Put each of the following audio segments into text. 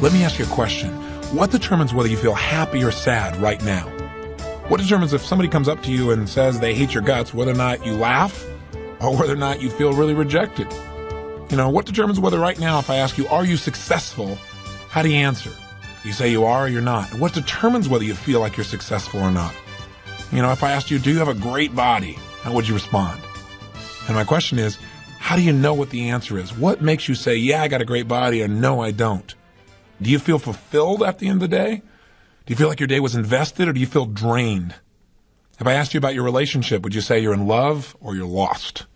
Let me ask you a question. What determines whether you feel happy or sad right now? What determines if somebody comes up to you and says they hate your guts, whether or not you laugh or whether or not you feel really rejected? What determines whether right now, if I ask you, are you successful? How do you answer? You say you are or you're not. What determines whether you feel like you're successful or not? If I asked you, do you have a great body? How would you respond? And my question is, how do you know what the answer is? What makes you say, yeah, I got a great body, or no, I don't? Do you feel fulfilled at the end of the day? Do you feel like your day was invested, or do you feel drained? If I asked you about your relationship, would you say you're in love or you're lost?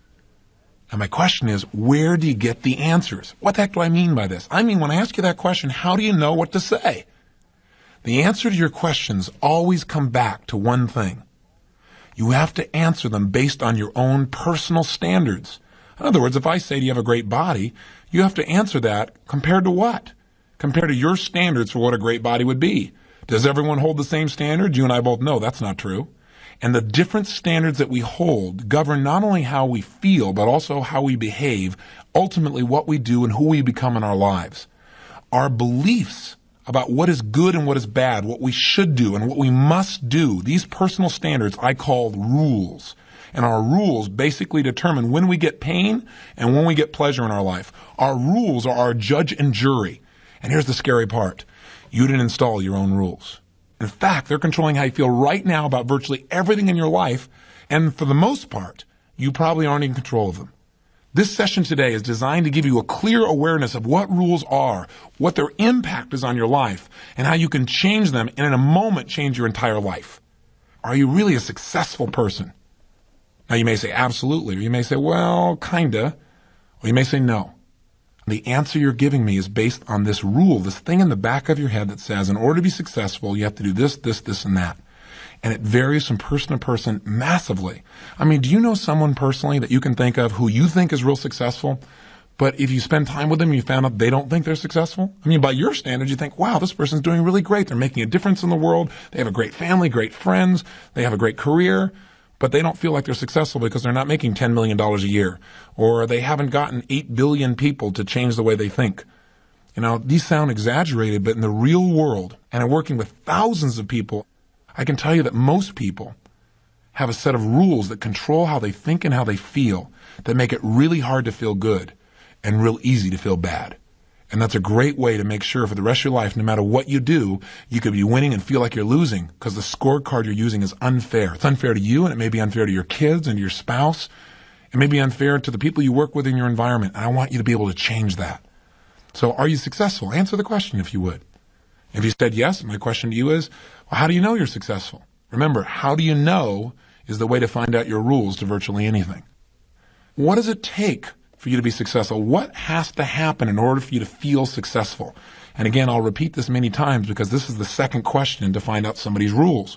And my question is, where do you get the answers? What the heck do I mean by this? I mean, when I ask you that question, how do you know what to say? The answer to your questions always come back to one thing. You have to answer them based on your own personal standards. In other words, if I say, do you have a great body? You have to answer that compared to what? Compared to your standards for what a great body would be. Does everyone hold the same standards? You and I both know that's not true. And the different standards that we hold govern not only how we feel, but also how we behave, ultimately what we do and who we become in our lives. Our beliefs about what is good and what is bad, what we should do and what we must do, these personal standards I call rules. And our rules basically determine when we get pain and when we get pleasure in our life. Our rules are our judge and jury. And here's the scary part. You didn't install your own rules. In fact, they're controlling how you feel right now about virtually everything in your life, and for the most part, you probably aren't in control of them. This session today is designed to give you a clear awareness of what rules are, what their impact is on your life, and how you can change them and in a moment change your entire life. Are you really a successful person? Now you may say absolutely, or you may say, well, kinda, or you may say no. The answer you're giving me is based on this rule, this thing in the back of your head that says, in order to be successful, you have to do this, this, this, and that. And it varies from person to person massively. I mean, do you know someone personally that you can think of who you think is real successful, but if you spend time with them, you found out they don't think they're successful? I mean, by your standards, you think, wow, this person's doing really great. They're making a difference in the world. They have a great family, great friends. They have a great career. But they don't feel like they're successful because they're not making $10 million a year, or they haven't gotten 8 billion people to change the way they think. These sound exaggerated, but in the real world, and in working with thousands of people, I can tell you that most people have a set of rules that control how they think and how they feel, that make it really hard to feel good and real easy to feel bad. And that's a great way to make sure for the rest of your life, no matter what you do, you could be winning and feel like you're losing because the scorecard you're using is unfair. It's unfair to you, and it may be unfair to your kids and to your spouse. It may be unfair to the people you work with in your environment. And I want you to be able to change that. So are you successful? Answer the question if you would. If you said yes, my question to you is, well, how do you know you're successful? Remember, how do you know is the way to find out your rules to virtually anything. What does it take for you to be successful? What has to happen in order for you to feel successful? And again, I'll repeat this many times because this is the second question to find out somebody's rules.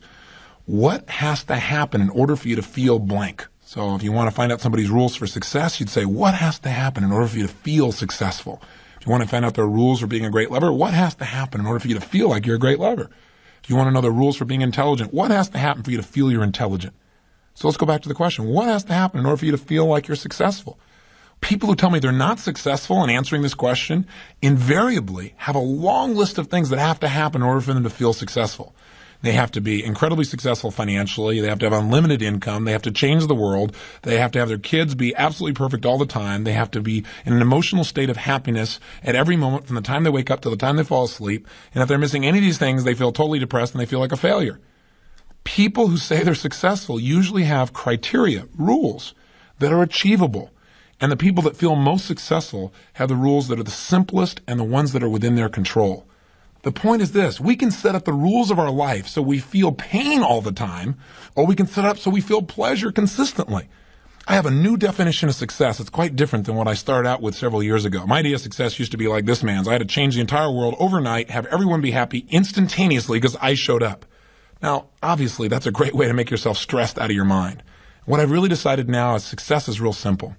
What has to happen in order for you to feel blank? So if you want to find out somebody's rules for success, you'd say, what has to happen in order for you to feel successful? If you want to find out their rules for being a great lover, what has to happen in order for you to feel like you're a great lover? If you want to know the rules for being intelligent, what has to happen for you to feel you're intelligent? So let's go back to the question. What has to happen in order for you to feel like you're successful? People who tell me they're not successful in answering this question invariably have a long list of things that have to happen in order for them to feel successful. They have to be incredibly successful financially. They have to have unlimited income. They have to change the world. They have to have their kids be absolutely perfect all the time. They have to be in an emotional state of happiness at every moment from the time they wake up to the time they fall asleep. And if they're missing any of these things, they feel totally depressed and they feel like a failure. People who say they're successful usually have criteria, rules that are achievable. And the people that feel most successful have the rules that are the simplest and the ones that are within their control. The point is this: we can set up the rules of our life so we feel pain all the time, or we can set up so we feel pleasure consistently. I have a new definition of success. It's quite different than what I started out with several years ago. My idea of success used to be like this man's. I had to change the entire world overnight, have everyone be happy instantaneously because I showed up. Now, obviously, that's a great way to make yourself stressed out of your mind. What I've really decided now is success is real simple.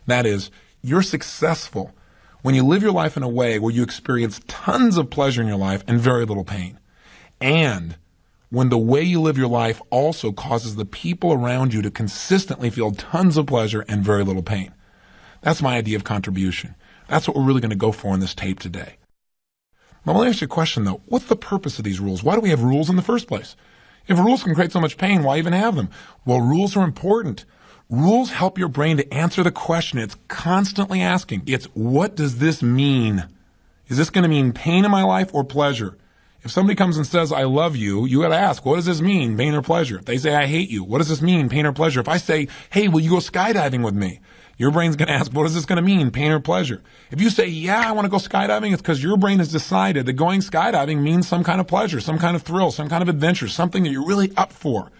That is, you're successful when you live your life in a way where you experience tons of pleasure in your life and very little pain. And when the way you live your life also causes the people around you to consistently feel tons of pleasure and very little pain. That's my idea of contribution. That's what we're really going to go for in this tape today. Now, let me ask you a question, though. What's the purpose of these rules? Why do we have rules in the first place? If rules can create so much pain, why even have them? Well, rules are important. Rules help your brain to answer the question it's constantly asking. It's, what does this mean? Is this going to mean pain in my life or pleasure? If somebody comes and says, I love you, you got to ask, what does this mean, pain or pleasure? If they say, I hate you, what does this mean, pain or pleasure? If I say, hey, will you go skydiving with me? Your brain's going to ask, what is this going to mean, pain or pleasure? If you say, yeah, I want to go skydiving, it's because your brain has decided that going skydiving means some kind of pleasure, some kind of thrill, some kind of adventure, something that you're really up for.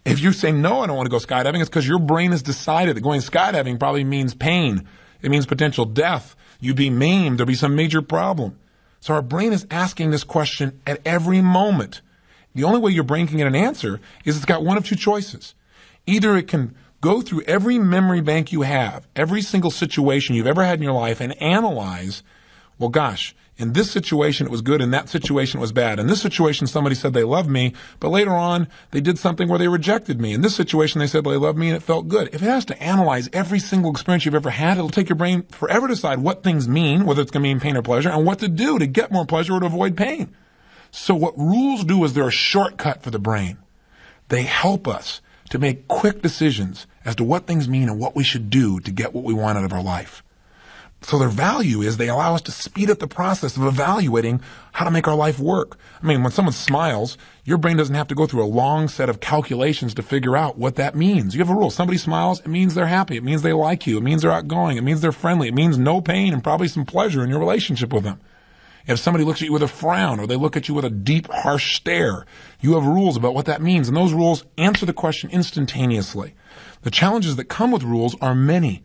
If you say, no, I don't want to go skydiving, it's because your brain has decided that going skydiving probably means pain. It means potential death. You'd be maimed. There'll be some major problem. So our brain is asking this question at every moment. The only way your brain can get an answer is it's got one of two choices. Either it can go through every memory bank you have, every single situation you've ever had in your life, and analyze, well, gosh, in this situation it was good, in that situation it was bad. In this situation somebody said they loved me, but later on they did something where they rejected me. In this situation they said they loved me and it felt good. If it has to analyze every single experience you've ever had, it'll take your brain forever to decide what things mean, whether it's going to mean pain or pleasure, and what to do to get more pleasure or to avoid pain. So what rules do is they're a shortcut for the brain. They help us to make quick decisions as to what things mean and what we should do to get what we want out of our life. So their value is they allow us to speed up the process of evaluating how to make our life work. I mean, when someone smiles, your brain doesn't have to go through a long set of calculations to figure out what that means. You have a rule. Somebody smiles, it means they're happy. It means they like you. It means they're outgoing. It means they're friendly. It means no pain and probably some pleasure in your relationship with them. If somebody looks at you with a frown or they look at you with a deep, harsh stare, you have rules about what that means, and those rules answer the question instantaneously. The challenges that come with rules are many,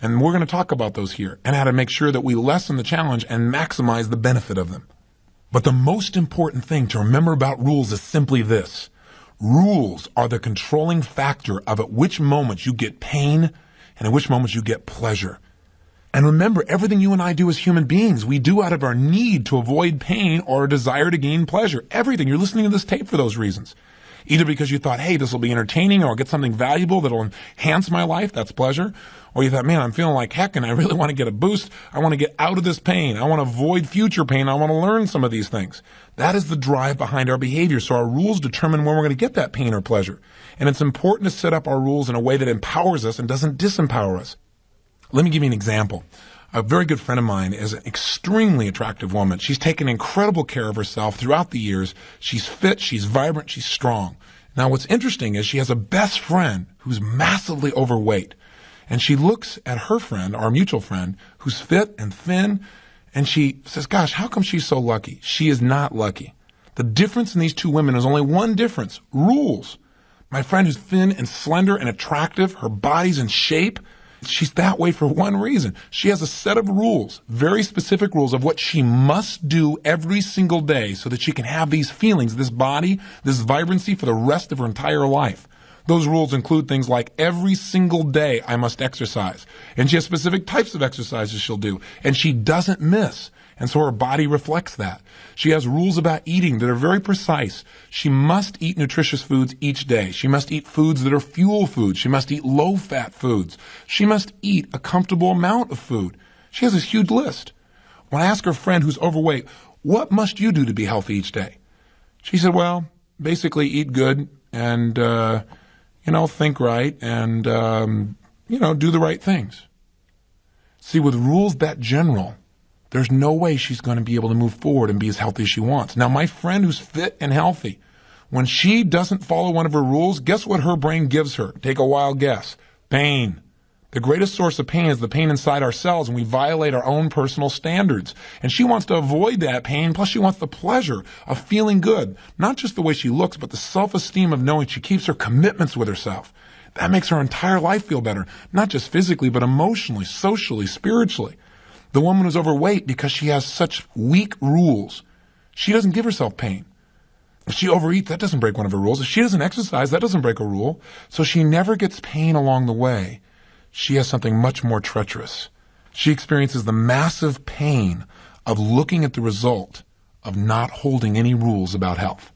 and we're going to talk about those here and how to make sure that we lessen the challenge and maximize the benefit of them. But the most important thing to remember about rules is simply this. Rules are the controlling factor of at which moments you get pain and at which moments you get pleasure. And remember, everything you and I do as human beings, we do out of our need to avoid pain or a desire to gain pleasure. Everything. You're listening to this tape for those reasons. Either because you thought, hey, this will be entertaining, or I'll get something valuable that'll enhance my life. That's pleasure. Or you thought, man, I'm feeling like heck and I really want to get a boost. I want to get out of this pain. I want to avoid future pain. I want to learn some of these things. That is the drive behind our behavior. So our rules determine when we're going to get that pain or pleasure. And it's important to set up our rules in a way that empowers us and doesn't disempower us. Let me give you an example. A very good friend of mine is an extremely attractive woman. She's taken incredible care of herself throughout the years. She's fit, she's vibrant, she's strong. Now what's interesting is she has a best friend who's massively overweight. And she looks at her friend, our mutual friend, who's fit and thin, and she says, gosh, how come she's so lucky? She is not lucky. The difference in these two women is only one difference: rules. My friend who's thin and slender and attractive, her body's in shape. She's that way for one reason. She has a set of rules, very specific rules of what she must do every single day so that she can have these feelings, this body, this vibrancy for the rest of her entire life. Those rules include things like every single day I must exercise. And she has specific types of exercises she'll do. And she doesn't miss. And so her body reflects that. She has rules about eating that are very precise. She must eat nutritious foods each day. She must eat foods that are fuel foods. She must eat low-fat foods. She must eat a comfortable amount of food. She has this huge list. When I ask her friend who's overweight, what must you do to be healthy each day? She said, well, basically eat good and, think right and, do the right things. See, with rules that general, there's no way she's going to be able to move forward and be as healthy as she wants. Now, my friend who's fit and healthy, when she doesn't follow one of her rules, guess what her brain gives her? Take a wild guess. Pain. The greatest source of pain is the pain inside ourselves when we violate our own personal standards. And she wants to avoid that pain, plus she wants the pleasure of feeling good. Not just the way she looks, but the self-esteem of knowing she keeps her commitments with herself. That makes her entire life feel better, not just physically, but emotionally, socially, spiritually. The woman who's overweight, because she has such weak rules, she doesn't give herself pain. If she overeats, that doesn't break one of her rules. If she doesn't exercise, that doesn't break a rule. So she never gets pain along the way. She has something much more treacherous. She experiences the massive pain of looking at the result of not holding any rules about health.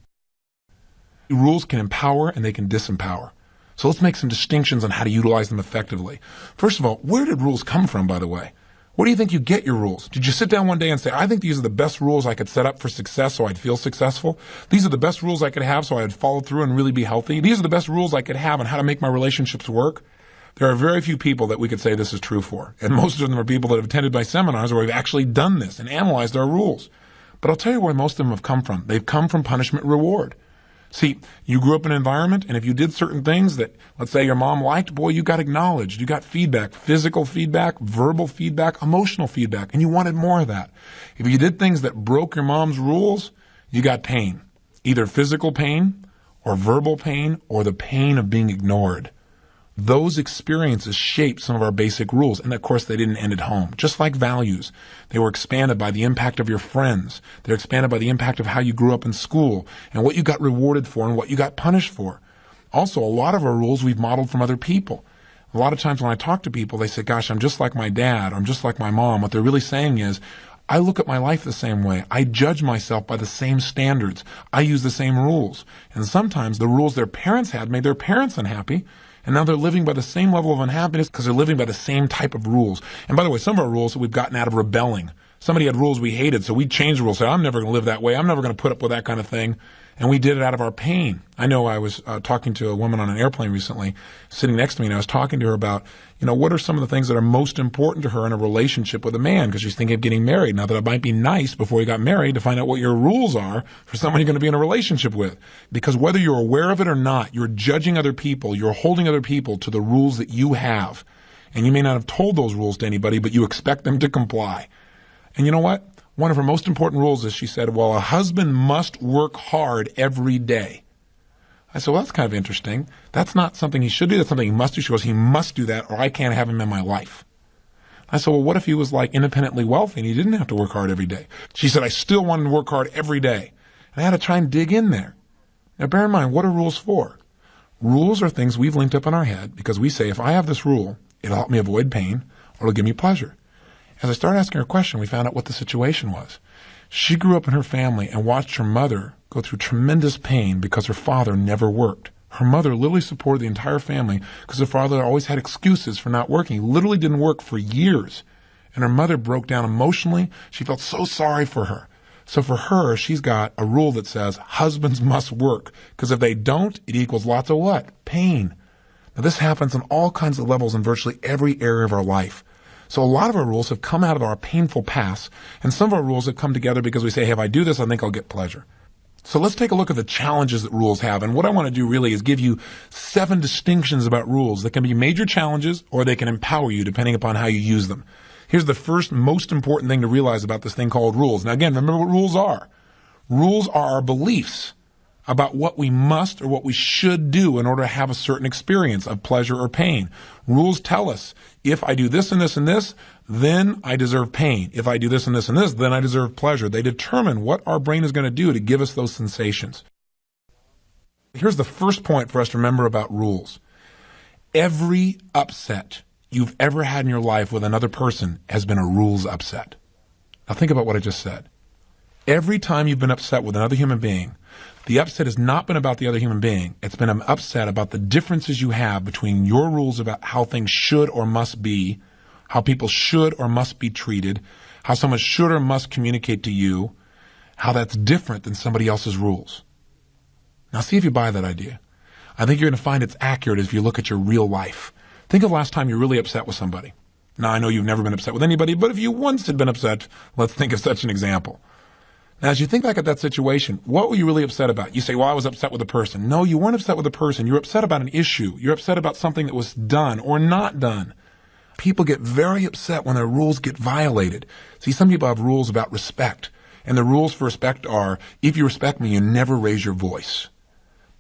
Rules can empower and they can disempower. So let's make some distinctions on how to utilize them effectively. First of all, where did rules come from, by the way? Where do you think you get your rules? Did you sit down one day and say, I think these are the best rules I could set up for success so I'd feel successful? These are the best rules I could have so I'd follow through and really be healthy? These are the best rules I could have on how to make my relationships work? There are very few people that we could say this is true for. And most of them are people that have attended my seminars where we've actually done this and analyzed our rules. But I'll tell you where most of them have come from. They've come from punishment reward. See, you grew up in an environment, and if you did certain things that, let's say, your mom liked, boy, you got acknowledged. You got feedback, physical feedback, verbal feedback, emotional feedback, and you wanted more of that. If you did things that broke your mom's rules, you got pain, either physical pain or verbal pain or the pain of being ignored. Those experiences shaped some of our basic rules, and of course they didn't end at home. Just like values, they were expanded by the impact of your friends. They're expanded by the impact of how you grew up in school and what you got rewarded for and what you got punished for. Also, a lot of our rules we've modeled from other people. A lot of times when I talk to people, they say, gosh, I'm just like my dad, or I'm just like my mom. What they're really saying is, I look at my life the same way. I judge myself by the same standards. I use the same rules. And sometimes the rules their parents had made their parents unhappy. And now they're living by the same level of unhappiness because they're living by the same type of rules. And by the way, some of our rules we've gotten out of rebelling. Somebody had rules we hated, so we changed the rules. Said, I'm never going to live that way. I'm never going to put up with that kind of thing. And we did it out of our pain. I know I was talking to a woman on an airplane recently, sitting next to me, and I was talking to her about, what are some of the things that are most important to her in a relationship with a man, because she's thinking of getting married. Now, that it might be nice before you got married to find out what your rules are for someone you're going to be in a relationship with. Because whether you're aware of it or not, you're judging other people, you're holding other people to the rules that you have. And you may not have told those rules to anybody, but you expect them to comply. And you know what? One of her most important rules is, she said, well, a husband must work hard every day. I said, well, that's kind of interesting. That's not something he should do. That's something he must do. She goes, he must do that or I can't have him in my life. I said, well, what if he was like independently wealthy and he didn't have to work hard every day? She said, I still wanted to work hard every day. And I had to try and dig in there. Now, bear in mind, what are rules for? Rules are things we've linked up in our head because we say, if I have this rule, it'll help me avoid pain or it'll give me pleasure. As I started asking her a question, we found out what the situation was. She grew up in her family and watched her mother go through tremendous pain because her father never worked. Her mother literally supported the entire family because her father always had excuses for not working. He literally didn't work for years. And her mother broke down emotionally. She felt so sorry for her. So for her, she's got a rule that says husbands must work because if they don't, it equals lots of what? Pain. Now this happens on all kinds of levels in virtually every area of our life. So a lot of our rules have come out of our painful past, and some of our rules have come together because we say, hey, if I do this, I think I'll get pleasure. So let's take a look at the challenges that rules have. And what I want to do really is give you 7 distinctions about rules that can be major challenges or they can empower you depending upon how you use them. Here's the first most important thing to realize about this thing called rules. Now again, remember what rules are. Rules are our beliefs about what we must or what we should do in order to have a certain experience of pleasure or pain. Rules tell us, if I do this and this and this, then I deserve pain. If I do this and this and this, then I deserve pleasure. They determine what our brain is going to do to give us those sensations. Here's the first point for us to remember about rules. Every upset you've ever had in your life with another person has been a rules upset. Now think about what I just said. Every time you've been upset with another human being, the upset has not been about the other human being. It's been an upset about the differences you have between your rules about how things should or must be, how people should or must be treated, how someone should or must communicate to you, how that's different than somebody else's rules. Now see if you buy that idea. I think you're going to find it's accurate if you look at your real life. Think of the last time you're really upset with somebody. Now I know you've never been upset with anybody, but if you once had been upset, let's think of such an example. Now, as you think back at that situation, what were you really upset about? You say, well, I was upset with a person. No, you weren't upset with a person. You were upset about an issue. You're upset about something that was done or not done. People get very upset when their rules get violated. See, some people have rules about respect. And the rules for respect are, if you respect me, you never raise your voice.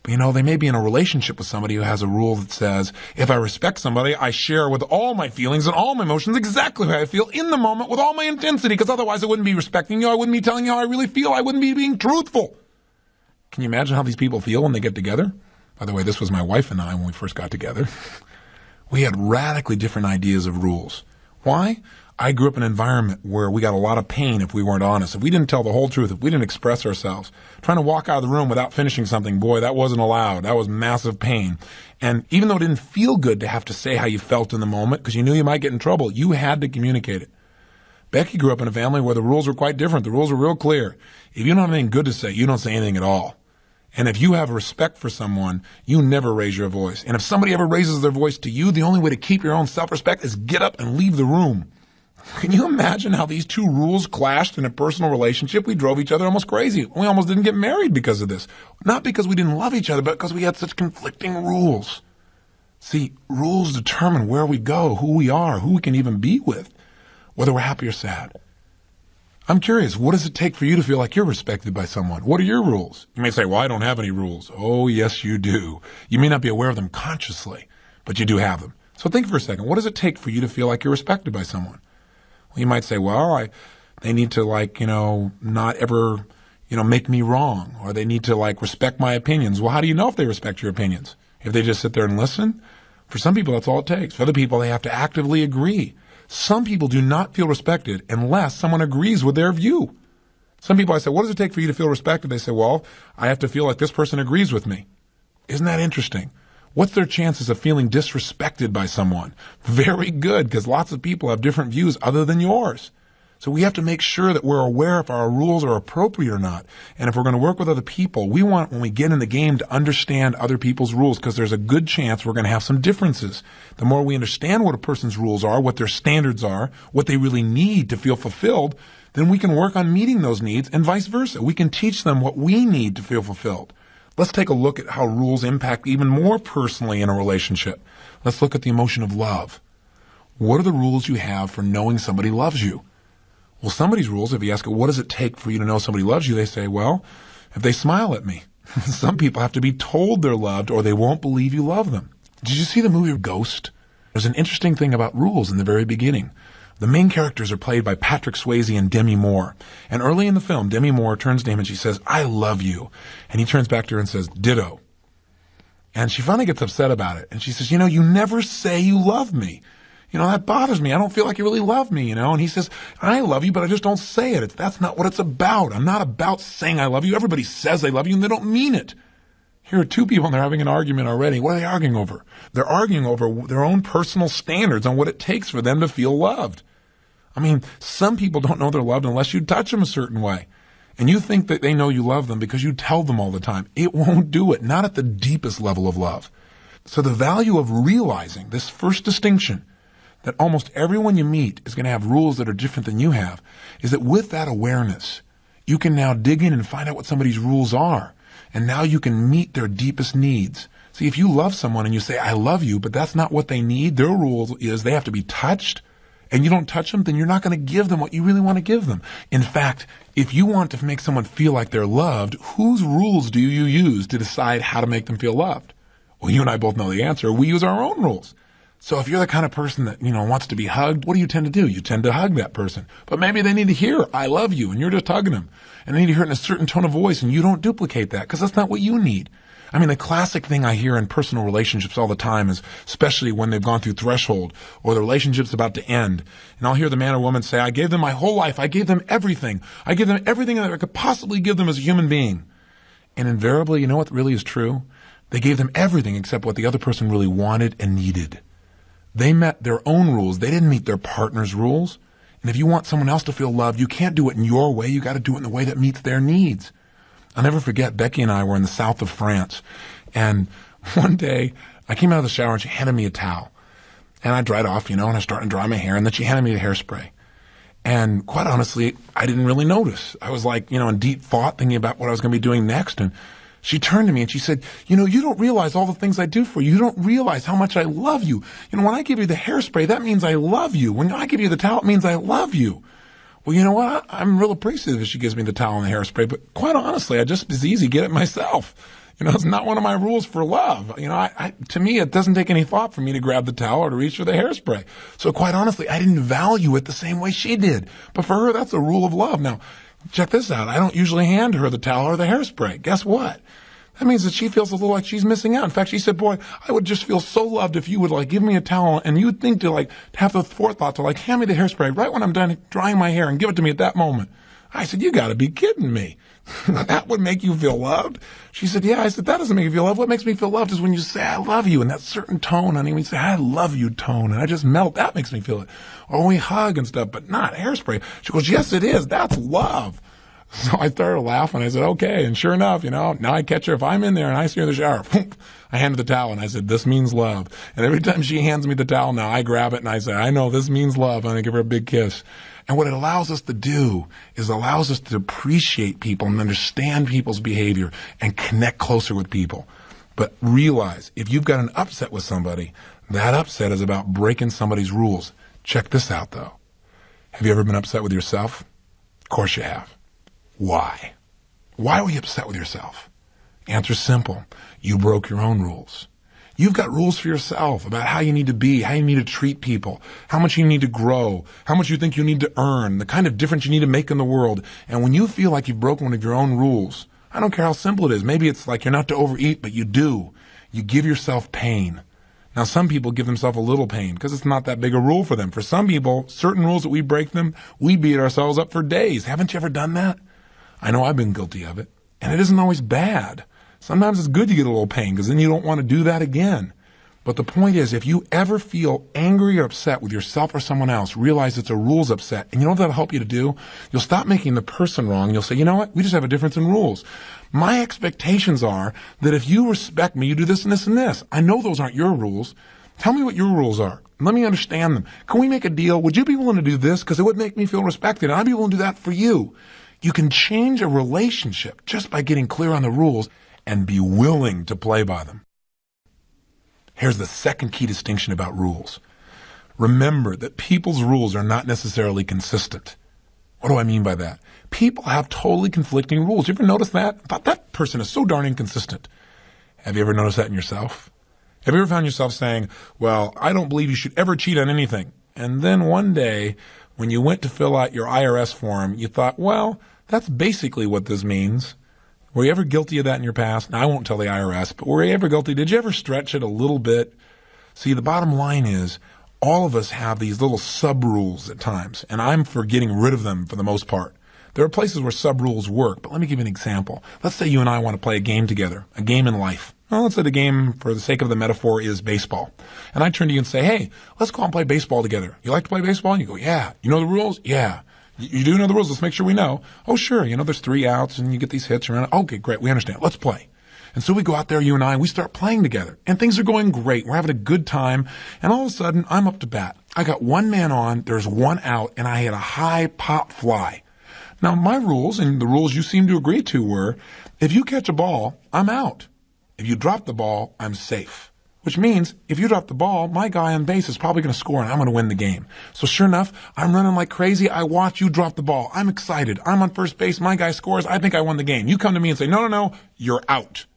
But they may be in a relationship with somebody who has a rule that says, if I respect somebody, I share with all my feelings and all my emotions exactly how I feel in the moment with all my intensity, because otherwise I wouldn't be respecting you, I wouldn't be telling you how I really feel, I wouldn't be being truthful. Can you imagine how these people feel when they get together? By the way, this was my wife and I when we first got together. We had radically different ideas of rules. Why? I grew up in an environment where we got a lot of pain if we weren't honest. If we didn't tell the whole truth, if we didn't express ourselves, trying to walk out of the room without finishing something, boy, that wasn't allowed. That was massive pain. And even though it didn't feel good to have to say how you felt in the moment, because you knew you might get in trouble, you had to communicate it. Becky grew up in a family where the rules were quite different. The rules were real clear. If you don't have anything good to say, you don't say anything at all. And if you have respect for someone, you never raise your voice. And if somebody ever raises their voice to you, the only way to keep your own self-respect is get up and leave the room. Can you imagine how these two rules clashed in a personal relationship? We drove each other almost crazy. We almost didn't get married because of this. Not because we didn't love each other, but because we had such conflicting rules. See, rules determine where we go, who we are, who we can even be with, whether we're happy or sad. I'm curious, what does it take for you to feel like you're respected by someone? What are your rules? You may say, well, I don't have any rules. Oh, yes, you do. You may not be aware of them consciously, but you do have them. So think for a second. What does it take for you to feel like you're respected by someone? Well, you might say, well, they need to not ever, make me wrong, or they need to respect my opinions. Well, how do you know if they respect your opinions? If they just sit there and listen? For some people, that's all it takes. For other people, they have to actively agree. Some people do not feel respected unless someone agrees with their view. Some people, I say, what does it take for you to feel respected? They say, well, I have to feel like this person agrees with me. Isn't that interesting? What's their chances of feeling disrespected by someone? Very good, because lots of people have different views other than yours. So we have to make sure that we're aware if our rules are appropriate or not. And if we're going to work with other people, we want, when we get in the game, to understand other people's rules, because there's a good chance we're going to have some differences. The more we understand what a person's rules are, what their standards are, what they really need to feel fulfilled, then we can work on meeting those needs, and vice versa. We can teach them what we need to feel fulfilled. Let's take a look at how rules impact even more personally in a relationship. Let's look at the emotion of love. What are the rules you have for knowing somebody loves you? Well, somebody's rules, if you ask, what does it take for you to know somebody loves you? They say, well, if they smile at me. Some people have to be told they're loved or they won't believe you love them. Did you see the movie Ghost? There's an interesting thing about rules in the very beginning. The main characters are played by Patrick Swayze and Demi Moore. And early in the film, Demi Moore turns to him and she says, I love you. And he turns back to her and says, ditto. And she finally gets upset about it. And she says, you never say you love me. That bothers me. I don't feel like you really love me, And he says, I love you, but I just don't say it. That's not what it's about. I'm not about saying I love you. Everybody says they love you, and they don't mean it. Here are two people, and they're having an argument already. What are they arguing over? They're arguing over their own personal standards on what it takes for them to feel loved. Some people don't know they're loved unless you touch them a certain way. And you think that they know you love them because you tell them all the time. It won't do it, not at the deepest level of love. So the value of realizing this first distinction, that almost everyone you meet is going to have rules that are different than you have, is that with that awareness, you can now dig in and find out what somebody's rules are. And now you can meet their deepest needs. See, if you love someone and you say, I love you, but that's not what they need, their rule is they have to be touched, and you don't touch them, then you're not going to give them what you really want to give them. In fact, if you want to make someone feel like they're loved, whose rules do you use to decide how to make them feel loved? Well, you and I both know the answer. We use our own rules. So if you're the kind of person that, wants to be hugged, what do you tend to do? You tend to hug that person. But maybe they need to hear, I love you, and you're just hugging them. And they need to hear it in a certain tone of voice, and you don't duplicate that because that's not what you need. The classic thing I hear in personal relationships all the time is, especially when they've gone through threshold or the relationship's about to end, and I'll hear the man or woman say, I gave them my whole life. I gave them everything. I gave them everything that I could possibly give them as a human being. And invariably, you know what really is true? They gave them everything except what the other person really wanted and needed. They met their own rules. They didn't meet their partner's rules. And if you want someone else to feel loved, you can't do it in your way. You got to do it in the way that meets their needs. I'll never forget, Becky and I were in the south of France. And one day, I came out of the shower and she handed me a towel. And I dried off, and I started to dry my hair. And then she handed me the hairspray. And quite honestly, I didn't really notice. I was in deep thought, thinking about what I was going to be doing next. And she turned to me and she said, you don't realize all the things I do for you. You don't realize how much I love you. When I give you the hairspray, that means I love you. When I give you the towel, it means I love you. Well, you know what? I'm real appreciative if she gives me the towel and the hairspray, but quite honestly, I just as easy get it myself. It's not one of my rules for love. To me, it doesn't take any thought for me to grab the towel or to reach for the hairspray. So quite honestly, I didn't value it the same way she did. But for her, that's a rule of love. Now, check this out. I don't usually hand her the towel or the hairspray. Guess what? That means that she feels a little like she's missing out. In fact, she said, boy, I would just feel so loved if you would give me a towel and you'd think to have the forethought to hand me the hairspray right when I'm done drying my hair and give it to me at that moment. I said, you got to be kidding me. That would make you feel loved? She said, yeah. I said, that doesn't make you feel loved. What makes me feel loved is when you say, I love you, in that certain tone, honey. When you say, I love you tone, and I just melt. That makes me feel it. Or when we hug and stuff, but not hairspray. She goes, yes, it is. That's love. So I started laughing. I said, okay. And sure enough, now I catch her. If I'm in there and I see her in the shower, I hand her the towel and I said, this means love. And every time she hands me the towel now, I grab it and I say, I know this means love. And I give her a big kiss. And what it allows us to do is allows us to appreciate people and understand people's behavior and connect closer with people. But realize, if you've got an upset with somebody, that upset is about breaking somebody's rules. Check this out, though. Have you ever been upset with yourself? Of course you have. Why? Why were you upset with yourself? Answer's simple. You broke your own rules. You've got rules for yourself about how you need to be, how you need to treat people, how much you need to grow, how much you think you need to earn, the kind of difference you need to make in the world. And when you feel like you've broken one of your own rules, I don't care how simple it is. Maybe it's like you're not to overeat, but you do. You give yourself pain. Now, some people give themselves a little pain because it's not that big a rule for them. For some people, certain rules that we break them, we beat ourselves up for days. Haven't you ever done that? I know I've been guilty of it, and it isn't always bad. Sometimes it's good to get a little pain because then you don't want to do that again. But the point is, if you ever feel angry or upset with yourself or someone else, realize it's a rules upset. And you know what that'll help you to do? You'll stop making the person wrong. You'll say, you know what? We just have a difference in rules. My expectations are that if you respect me, you do this and this and this. I know those aren't your rules. Tell me what your rules are. Let me understand them. Can we make a deal? Would you be willing to do this? Because it would make me feel respected. And I'd be willing to do that for you. You can change a relationship just by getting clear on the rules and be willing to play by them. Here's the second key distinction about rules. Remember that people's rules are not necessarily consistent. What do I mean by that? People have totally conflicting rules. You ever notice that? I thought that person is so darn inconsistent. Have you ever noticed that in yourself? Have you ever found yourself saying, well, I don't believe you should ever cheat on anything. And then one day, when you went to fill out your IRS form, you thought, well, that's basically what this means. Were you ever guilty of that in your past? Now, I won't tell the IRS, but were you ever guilty? Did you ever stretch it a little bit? See, the bottom line is all of us have these little sub-rules at times, and I'm for getting rid of them for the most part. There are places where sub-rules work, but let me give you an example. Let's say you and I want to play a game together, a game in life. Well, let's say the game, for the sake of the metaphor, is baseball. And I turn to you and say, hey, let's go out and play baseball together. You like to play baseball? And you go, yeah. You know the rules? Yeah. You do know the rules. Let's make sure we know. Oh, sure. There's 3 outs and you get these hits around. Okay, great. We understand. Let's play. And so we go out there, you and I, and we start playing together. And things are going great. We're having a good time. And all of a sudden, I'm up to bat. I got 1 man on, there's 1 out, and I hit a high pop fly. Now, my rules, and the rules you seem to agree to, were, if you catch a ball, I'm out. If you drop the ball, I'm safe. Which means, if you drop the ball, my guy on base is probably going to score and I'm going to win the game. So sure enough, I'm running like crazy. I watch you drop the ball. I'm excited. I'm on first base. My guy scores. I think I won the game. You come to me and say, no, you're out.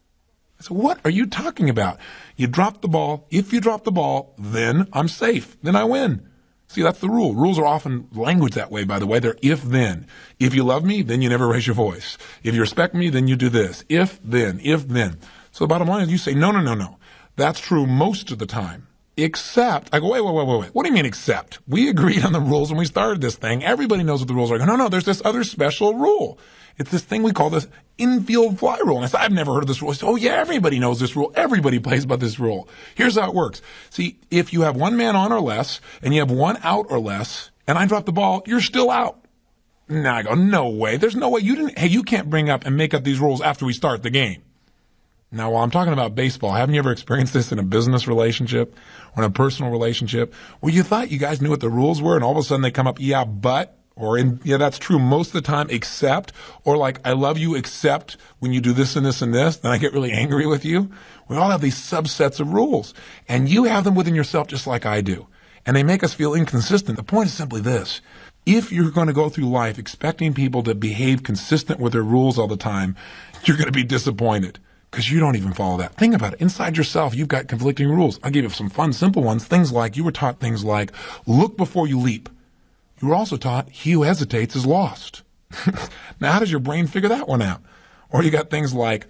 I said, what are you talking about? You drop the ball. If you drop the ball, then I'm safe. Then I win. See, that's the rule. Rules are often language that way, by the way. They're if-then. If you love me, then you never raise your voice. If you respect me, then you do this. If-then. So the bottom line is you say, no. That's true most of the time. Except, I go, wait. What do you mean except? We agreed on the rules when we started this thing. Everybody knows what the rules are. I go, no, there's this other special rule. It's this thing we call this infield fly rule. And I said, I've never heard of this rule. I said, oh yeah, everybody knows this rule. Everybody plays by this rule. Here's how it works. See, if you have 1 man on or less, and you have 1 out or less, and I drop the ball, you're still out. Now I go, no way. There's no way. You can't bring up and make up these rules after we start the game. Now, while I'm talking about baseball, haven't you ever experienced this in a business relationship or in a personal relationship where you thought you guys knew what the rules were and all of a sudden they come up, yeah, but, or yeah, that's true most of the time, except, or like, I love you, except when you do this and this and this, then I get really angry with you. We all have these subsets of rules, and you have them within yourself just like I do, and they make us feel inconsistent. The point is simply this. If you're going to go through life expecting people to behave consistent with their rules all the time, you're going to be disappointed. Because you don't even follow that. Think about it. Inside yourself, you've got conflicting rules. I'll give you some fun, simple ones. You were taught things like, look before you leap. You were also taught, he who hesitates is lost. Now, how does your brain figure that one out? Or you got things like,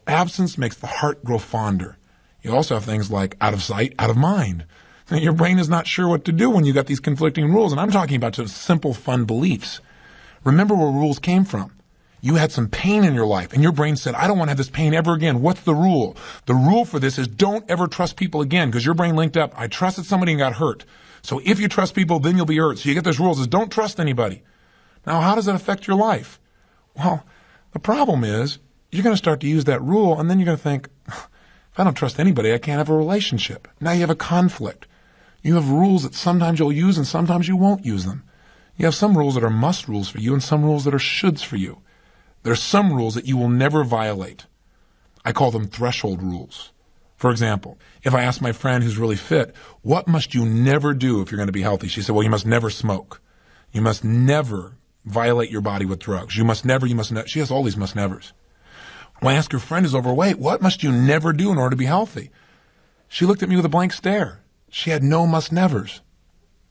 absence makes the heart grow fonder. You also have things like out of sight, out of mind. And your brain is not sure what to do when you got these conflicting rules. And I'm talking about just simple, fun beliefs. Remember where rules came from. You had some pain in your life, and your brain said, I don't want to have this pain ever again. What's the rule? The rule for this is don't ever trust people again, because your brain linked up, I trusted somebody and got hurt. So if you trust people, then you'll be hurt. So you get this rule that says don't trust anybody. Now, how does that affect your life? Well, the problem is you're going to start to use that rule, and then you're going to think, if I don't trust anybody, I can't have a relationship. Now you have a conflict. You have rules that sometimes you'll use and sometimes you won't use them. You have some rules that are must rules for you and some rules that are shoulds for you. There's some rules that you will never violate. I call them threshold rules. For example, if I ask my friend who's really fit, what must you never do if you're going to be healthy? She said, well, you must never smoke. You must never violate your body with drugs. You must never. She has all these must nevers. When I ask her friend who's overweight, what must you never do in order to be healthy? She looked at me with a blank stare. She had no must nevers.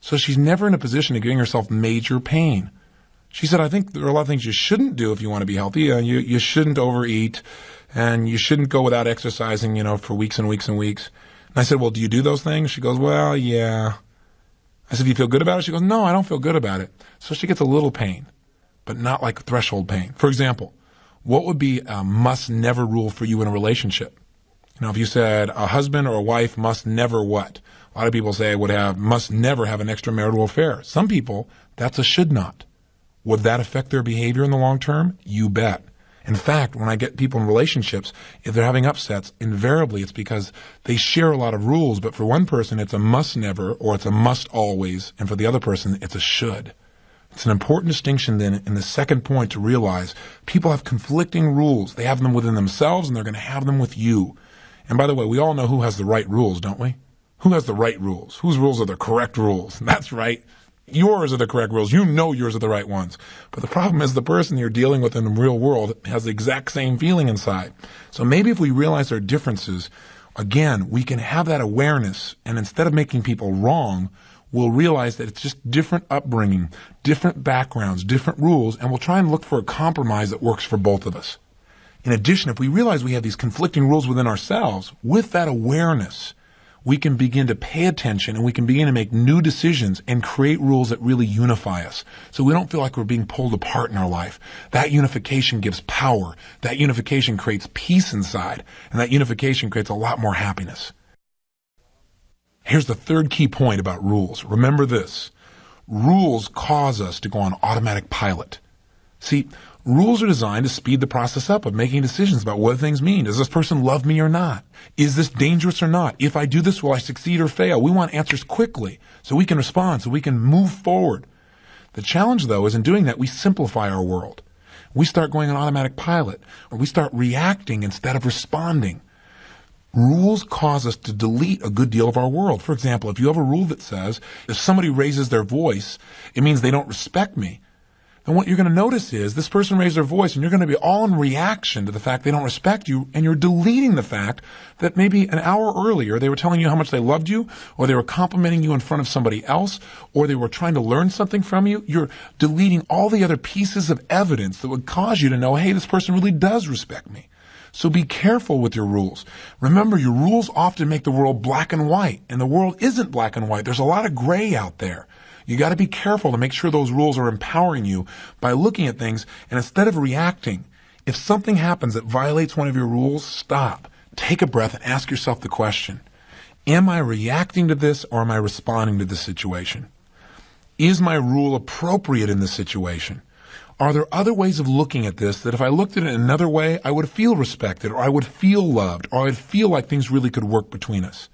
So she's never in a position of giving herself major pain. She said, I think there are a lot of things you shouldn't do if you want to be healthy. You shouldn't overeat, and you shouldn't go without exercising, for weeks and weeks and weeks. And I said, well, do you do those things? She goes, well, yeah. I said, do you feel good about it? She goes, no, I don't feel good about it. So she gets a little pain, but not like threshold pain. For example, what would be a must-never rule for you in a relationship? If you said a husband or a wife must never what? A lot of people say must never have an extramarital affair. Some people, that's a should not. Would that affect their behavior in the long term? You bet. In fact, when I get people in relationships, if they're having upsets, invariably it's because they share a lot of rules, but for one person it's a must never or it's a must always, and for the other person it's a should. It's an important distinction then in the second point to realize people have conflicting rules. They have them within themselves and they're going to have them with you. And by the way, we all know who has the right rules, don't we? Who has the right rules? Whose rules are the correct rules? That's right. Yours are the correct rules. You know yours are the right ones. But the problem is the person you're dealing with in the real world has the exact same feeling inside. So maybe if we realize our differences, again, we can have that awareness, and instead of making people wrong, we'll realize that it's just different upbringing, different backgrounds, different rules, and we'll try and look for a compromise that works for both of us. In addition, if we realize we have these conflicting rules within ourselves, with that awareness, we can begin to pay attention and we can begin to make new decisions and create rules that really unify us. So we don't feel like we're being pulled apart in our life. That unification gives power. That unification creates peace inside. And that unification creates a lot more happiness. Here's the third key point about rules. Remember this. Rules cause us to go on automatic pilot. See, rules are designed to speed the process up of making decisions about what things mean. Does this person love me or not? Is this dangerous or not? If I do this, will I succeed or fail? We want answers quickly so we can respond, so we can move forward. The challenge, though, is in doing that, we simplify our world. We start going on automatic pilot, or we start reacting instead of responding. Rules cause us to delete a good deal of our world. For example, if you have a rule that says, if somebody raises their voice, it means they don't respect me. And what you're going to notice is this person raised their voice and you're going to be all in reaction to the fact they don't respect you, and you're deleting the fact that maybe an hour earlier they were telling you how much they loved you, or they were complimenting you in front of somebody else, or they were trying to learn something from you. You're deleting all the other pieces of evidence that would cause you to know, hey, this person really does respect me. So be careful with your rules. Remember, your rules often make the world black and white, and the world isn't black and white. There's a lot of gray out there. You got to be careful to make sure those rules are empowering you by looking at things, and instead of reacting, if something happens that violates one of your rules, stop, take a breath, and ask yourself the question, am I reacting to this or am I responding to this situation? Is my rule appropriate in this situation? Are there other ways of looking at this that if I looked at it another way, I would feel respected, or I would feel loved, or I'd feel like things really could work between us?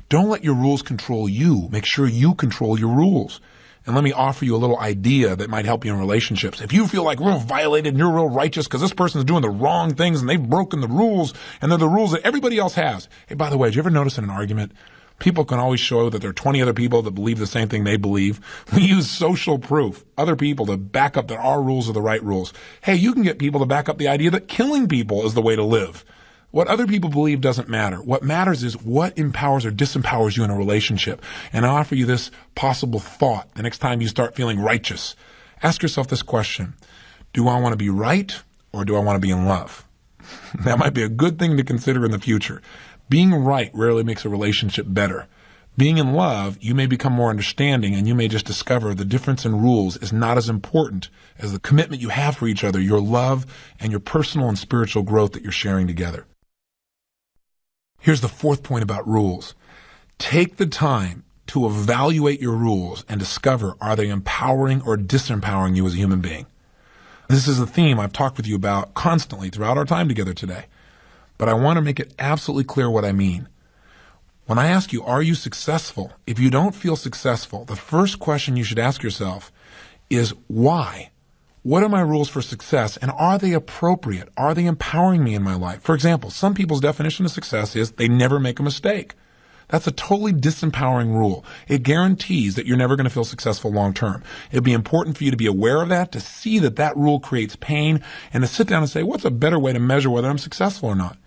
Don't let your rules control you. Make sure you control your rules. And let me offer you a little idea that might help you in relationships. If you feel like we're violated and you're real righteous because this person's doing the wrong things and they've broken the rules and they're the rules that everybody else has. Hey, by the way, did you ever notice in an argument, people can always show that there are 20 other people that believe the same thing they believe? We use social proof, other people to back up that our rules are the right rules. Hey, you can get people to back up the idea that killing people is the way to live. What other people believe doesn't matter. What matters is what empowers or disempowers you in a relationship. And I offer you this possible thought the next time you start feeling righteous. Ask yourself this question. Do I want to be right or do I want to be in love? That might be a good thing to consider in the future. Being right rarely makes a relationship better. Being in love, you may become more understanding, and you may just discover the difference in rules is not as important as the commitment you have for each other, your love, and your personal and spiritual growth that you're sharing together. Here's the fourth point about rules. Take the time to evaluate your rules and discover, are they empowering or disempowering you as a human being? This is a theme I've talked with you about constantly throughout our time together today, but I want to make it absolutely clear what I mean. When I ask you, are you successful? If you don't feel successful, the first question you should ask yourself is why? What are my rules for success, and are they appropriate? Are they empowering me in my life? For example, some people's definition of success is they never make a mistake. That's a totally disempowering rule. It guarantees that you're never going to feel successful long term. It'd be important for you to be aware of that, to see that that rule creates pain, and to sit down and say, what's a better way to measure whether I'm successful or not?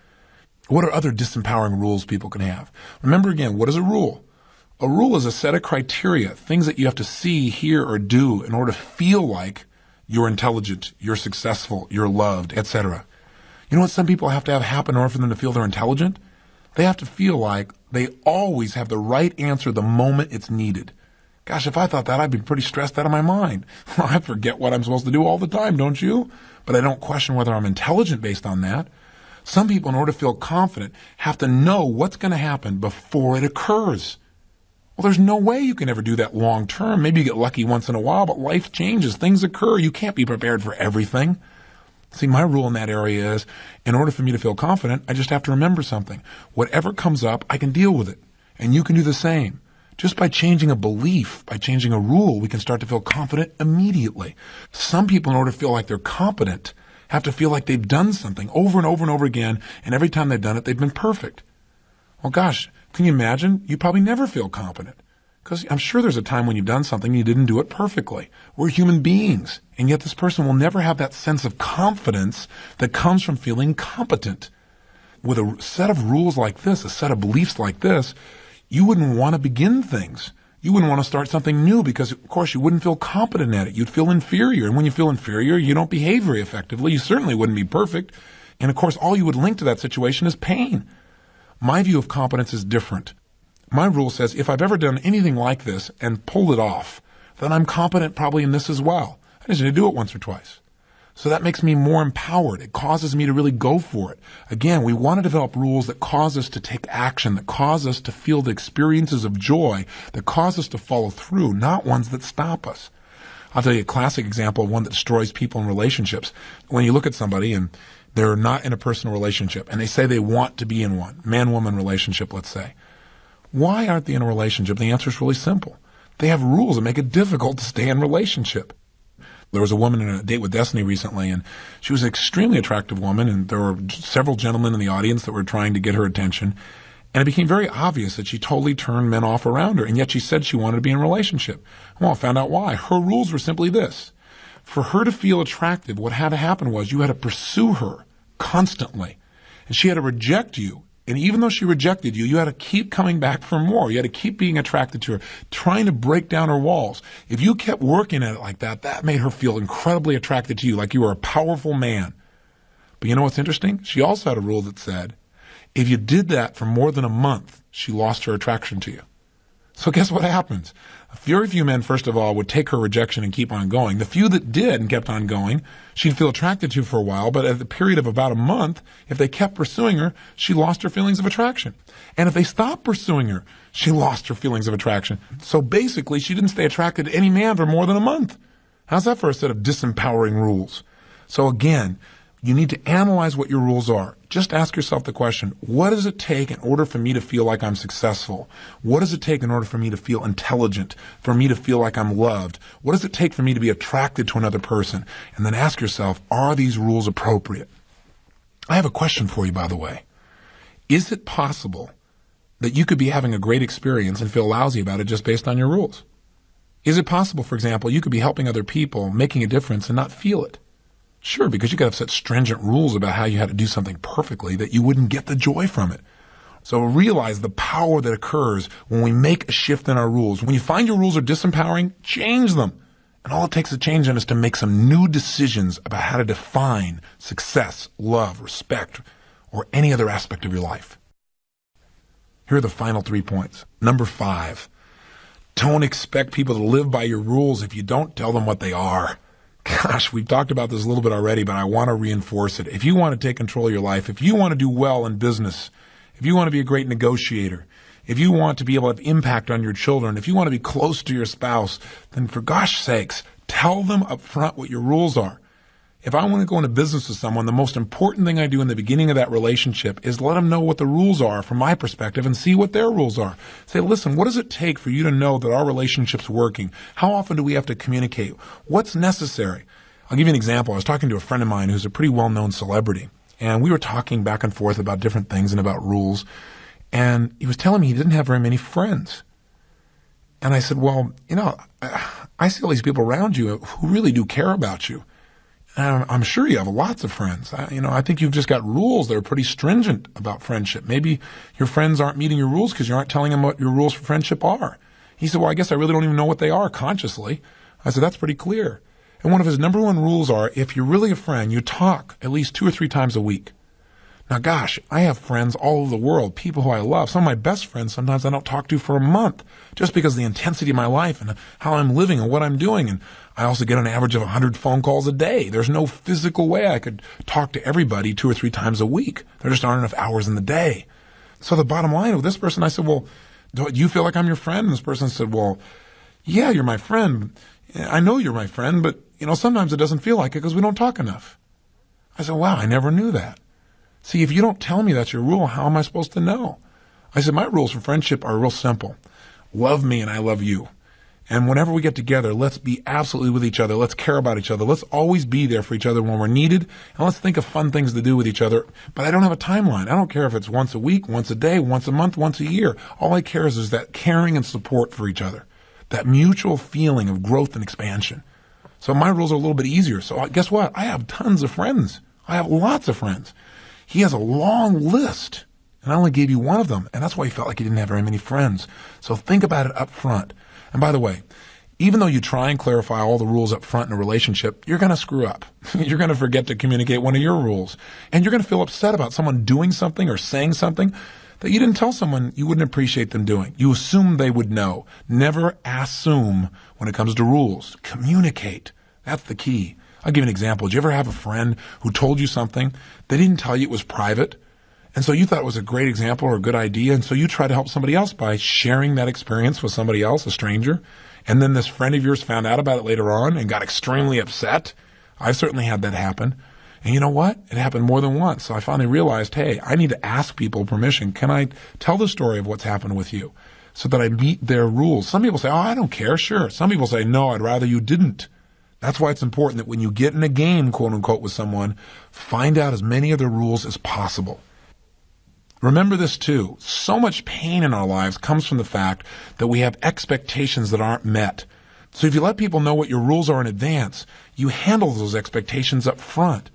What are other disempowering rules people can have? Remember again, what is a rule? A rule is a set of criteria, things that you have to see, hear, or do in order to feel like you're intelligent, you're successful, you're loved, etc. You know what some people have to have happen in order for them to feel they're intelligent? They have to feel like they always have the right answer the moment it's needed. Gosh, if I thought that, I'd be pretty stressed out of my mind. I forget what I'm supposed to do all the time, don't you? But I don't question whether I'm intelligent based on that. Some people, in order to feel confident, have to know what's going to happen before it occurs. Well, there's no way you can ever do that long term. Maybe you get lucky once in a while, but life changes. Things occur. You can't be prepared for everything. See, my rule in that area is, in order for me to feel confident, I just have to remember something. Whatever comes up, I can deal with it. And you can do the same. Just by changing a belief, by changing a rule, we can start to feel confident immediately. Some people, in order to feel like they're competent, have to feel like they've done something over and over and over again, and every time they've done it, they've been perfect. Well, gosh, can you imagine? You probably never feel competent. Because I'm sure there's a time when you've done something and you didn't do it perfectly. We're human beings, and yet this person will never have that sense of confidence that comes from feeling competent. With a set of rules like this, a set of beliefs like this, you wouldn't want to begin things. You wouldn't want to start something new because, of course, you wouldn't feel competent at it. You'd feel inferior. And when you feel inferior, you don't behave very effectively. You certainly wouldn't be perfect. And, of course, all you would link to that situation is pain. My view of competence is different. My rule says if I've ever done anything like this and pulled it off, then I'm competent probably in this as well. I just need to do it once or twice. So that makes me more empowered. It causes me to really go for it. Again, we want to develop rules that cause us to take action, that cause us to feel the experiences of joy, that cause us to follow through, not ones that stop us. I'll tell you a classic example of one that destroys people in relationships. When you look at somebody and they're not in a personal relationship and they say they want to be in one, man-woman relationship, let's say. Why aren't they in a relationship? The answer is really simple. They have rules that make it difficult to stay in a relationship. There was a woman in a date with Destiny recently, and she was an extremely attractive woman, and there were several gentlemen in the audience that were trying to get her attention. And it became very obvious that she totally turned men off around her, and yet she said she wanted to be in a relationship. Well, I found out why. Her rules were simply this. For her to feel attractive, what had to happen was you had to pursue her constantly, and she had to reject you. And even though she rejected you, you had to keep coming back for more. You had to keep being attracted to her, trying to break down her walls. If you kept working at it like that, that made her feel incredibly attracted to you, like you were a powerful man. But you know what's interesting? She also had a rule that said, if you did that for more than a month, she lost her attraction to you. So guess what happens? Very few men, first of all, would take her rejection and keep on going. The few that did and kept on going, she'd feel attracted to for a while, but at the period of about a month, if they kept pursuing her, she lost her feelings of attraction. And if they stopped pursuing her, she lost her feelings of attraction. So basically, she didn't stay attracted to any man for more than a month. How's that for a set of disempowering rules? So again, you need to analyze what your rules are. Just ask yourself the question, what does it take in order for me to feel like I'm successful? What does it take in order for me to feel intelligent, for me to feel like I'm loved? What does it take for me to be attracted to another person? And then ask yourself, are these rules appropriate? I have a question for you, by the way. Is it possible that you could be having a great experience and feel lousy about it just based on your rules? Is it possible, for example, you could be helping other people, making a difference, and not feel it? Sure, because you could have such stringent rules about how you had to do something perfectly that you wouldn't get the joy from it. So realize the power that occurs when we make a shift in our rules. When you find your rules are disempowering, change them. And all it takes to change them is to make some new decisions about how to define success, love, respect, or any other aspect of your life. Here are the final 3 points. Number 5, don't expect people to live by your rules if you don't tell them what they are. Gosh, we've talked about this a little bit already, but I want to reinforce it. If you want to take control of your life, if you want to do well in business, if you want to be a great negotiator, if you want to be able to have impact on your children, if you want to be close to your spouse, then for gosh sakes, tell them up front what your rules are. If I want to go into business with someone, the most important thing I do in the beginning of that relationship is let them know what the rules are from my perspective and see what their rules are. Say, listen, what does it take for you to know that our relationship's working? How often do we have to communicate? What's necessary? I'll give you an example. I was talking to a friend of mine who's a pretty well-known celebrity, and we were talking back and forth about different things and about rules, and he was telling me he didn't have very many friends. And I said, well, I see all these people around you who really do care about you. I'm sure you have lots of friends. I think you've just got rules that are pretty stringent about friendship. Maybe your friends aren't meeting your rules because you aren't telling them what your rules for friendship are. He said, well, I guess I really don't even know what they are consciously. I said, that's pretty clear. And one of his number one rules are, if you're really a friend, you talk at least 2 or 3 times a week. Now, gosh, I have friends all over the world, people who I love. Some of my best friends sometimes I don't talk to for a month just because of the intensity of my life and how I'm living and what I'm doing. And I also get an average of 100 phone calls a day. There's no physical way I could talk to everybody 2 or 3 times a week. There just aren't enough hours in the day. So the bottom line with this person, I said, well, do you feel like I'm your friend? And this person said, well, yeah, you're my friend. I know you're my friend, but, sometimes it doesn't feel like it because we don't talk enough. I said, wow, I never knew that. See, if you don't tell me that's your rule, how am I supposed to know? I said, my rules for friendship are real simple. Love me and I love you. And whenever we get together, let's be absolutely with each other. Let's care about each other. Let's always be there for each other when we're needed. And let's think of fun things to do with each other. But I don't have a timeline. I don't care if it's once a week, once a day, once a month, once a year. All I care is that caring and support for each other. That mutual feeling of growth and expansion. So my rules are a little bit easier. So guess what? I have tons of friends. I have lots of friends. He has a long list, and I only gave you one of them, and that's why he felt like he didn't have very many friends. So think about it up front. And by the way, even though you try and clarify all the rules up front in a relationship, you're going to screw up. You're going to forget to communicate one of your rules, and you're going to feel upset about someone doing something or saying something that you didn't tell someone you wouldn't appreciate them doing. You assume they would know. Never assume when it comes to rules. Communicate. That's the key. I'll give you an example. Did you ever have a friend who told you something? They didn't tell you it was private. And so you thought it was a great example or a good idea. And so you try to help somebody else by sharing that experience with somebody else, a stranger. And then this friend of yours found out about it later on and got extremely upset. I've certainly had that happen. And you know what? It happened more than once. So I finally realized, hey, I need to ask people permission. Can I tell the story of what's happened with you so that I meet their rules? Some people say, oh, I don't care. Sure. Some people say, no, I'd rather you didn't. That's why it's important that when you get in a game, quote unquote, with someone, find out as many of the rules as possible. Remember this too. So much pain in our lives comes from the fact that we have expectations that aren't met. So if you let people know what your rules are in advance, you handle those expectations up front.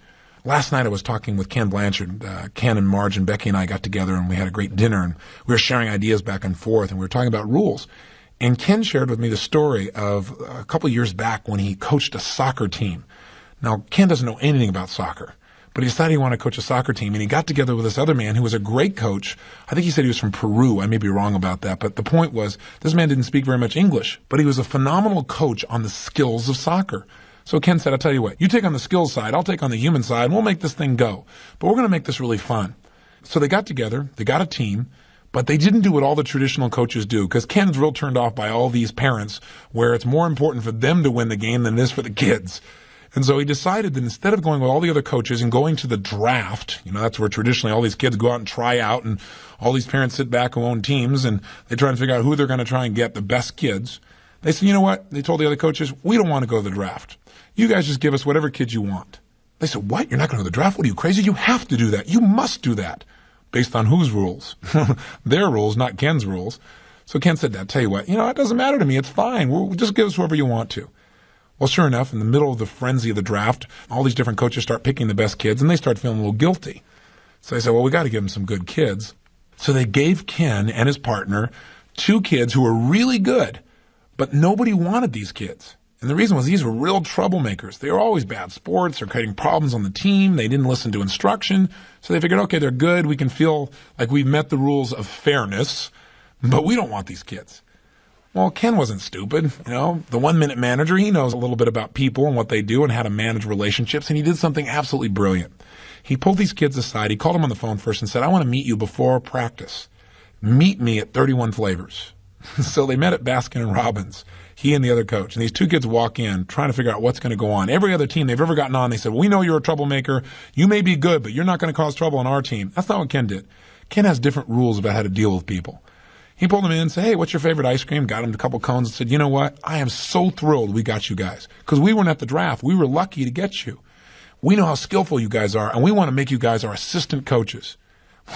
Last night I was talking with Ken Blanchard. Ken and Marge and Becky and I got together and we had a great dinner and we were sharing ideas back and forth and we were talking about rules. And Ken shared with me the story of a couple of years back when he coached a soccer team. Now, Ken doesn't know anything about soccer, but he decided he wanted to coach a soccer team, and he got together with this other man who was a great coach. I think he said he was from Peru. I may be wrong about that, but the point was this man didn't speak very much English, but he was a phenomenal coach on the skills of soccer. So Ken said, I'll tell you what, you take on the skills side, I'll take on the human side, and we'll make this thing go. But we're going to make this really fun. So they got together, they got a team, but they didn't do what all the traditional coaches do, because Ken's real turned off by all these parents where it's more important for them to win the game than it is for the kids. And so he decided that instead of going with all the other coaches and going to the draft, that's where traditionally all these kids go out and try out and all these parents sit back who own teams and they try to figure out who they're going to try and get, the best kids. They said, you know what? They told the other coaches, we don't want to go to the draft. You guys just give us whatever kids you want. They said, what? You're not going to the draft? What are you, crazy? You have to do that. You must do that. Based on whose rules? Their rules, not Ken's rules. So Ken said, tell you what, it doesn't matter to me. It's fine. We'll just give us whoever you want to. Well, sure enough, in the middle of the frenzy of the draft, all these different coaches start picking the best kids, and they start feeling a little guilty. So they said, well, we got to give them some good kids. So they gave Ken and his partner 2 kids who were really good, but nobody wanted these kids. And the reason was these were real troublemakers. They were always bad sports or creating problems on the team. They didn't listen to instruction. So they figured, okay, they're good. We can feel like we've met the rules of fairness, but we don't want these kids. Well, Ken wasn't stupid. The 1-minute manager, he knows a little bit about people and what they do and how to manage relationships. And he did something absolutely brilliant. He pulled these kids aside. He called them on the phone first and said, I want to meet you before practice. Meet me at 31 Flavors. So they met at Baskin and Robbins, he and the other coach. And these two kids walk in trying to figure out what's going to go on. Every other team they've ever gotten on, they said, well, we know you're a troublemaker. You may be good, but you're not going to cause trouble on our team. That's not what Ken did. Ken has different rules about how to deal with people. He pulled them in and said, hey, what's your favorite ice cream? Got him a couple cones and said, you know what? I am so thrilled we got you guys because we weren't at the draft. We were lucky to get you. We know how skillful you guys are, and we want to make you guys our assistant coaches.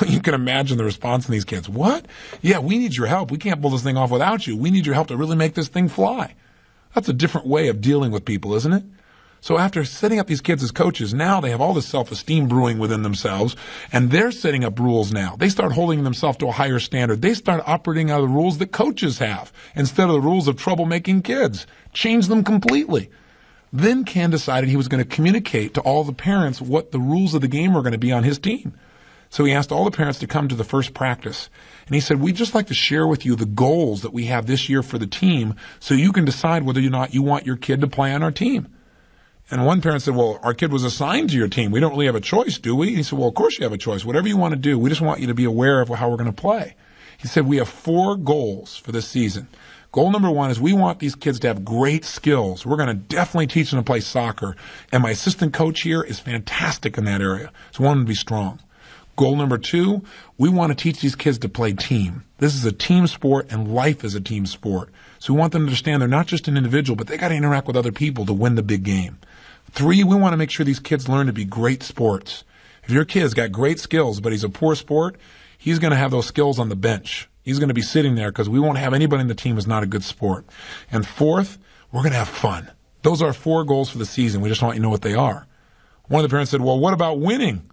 You can imagine the response from these kids. What? Yeah, we need your help. We can't pull this thing off without you. We need your help to really make this thing fly. That's a different way of dealing with people, isn't it? So after setting up these kids as coaches, now they have all this self-esteem brewing within themselves, and they're setting up rules now. They start holding themselves to a higher standard. They start operating out of the rules that coaches have instead of the rules of troublemaking kids. Change them completely. Then Ken decided he was going to communicate to all the parents what the rules of the game were going to be on his team. So he asked all the parents to come to the first practice. And he said, we'd just like to share with you the goals that we have this year for the team so you can decide whether or not you want your kid to play on our team. And one parent said, well, our kid was assigned to your team. We don't really have a choice, do we? He said, well, of course you have a choice. Whatever you want to do, we just want you to be aware of how we're going to play. He said, we have 4 goals for this season. Goal number 1 is we want these kids to have great skills. We're going to definitely teach them to play soccer. And my assistant coach here is fantastic in that area. So we want them to be strong. Goal number 2, we want to teach these kids to play team. This is a team sport and life is a team sport. So we want them to understand they're not just an individual, but they got to interact with other people to win the big game. 3, we want to make sure these kids learn to be great sports. If your kid's got great skills, but he's a poor sport, he's going to have those skills on the bench. He's going to be sitting there because we won't have anybody in the team who's not a good sport. And 4th, we're going to have fun. Those are 4 goals for the season. We just want you to know what they are. One of the parents said, well, what about winning?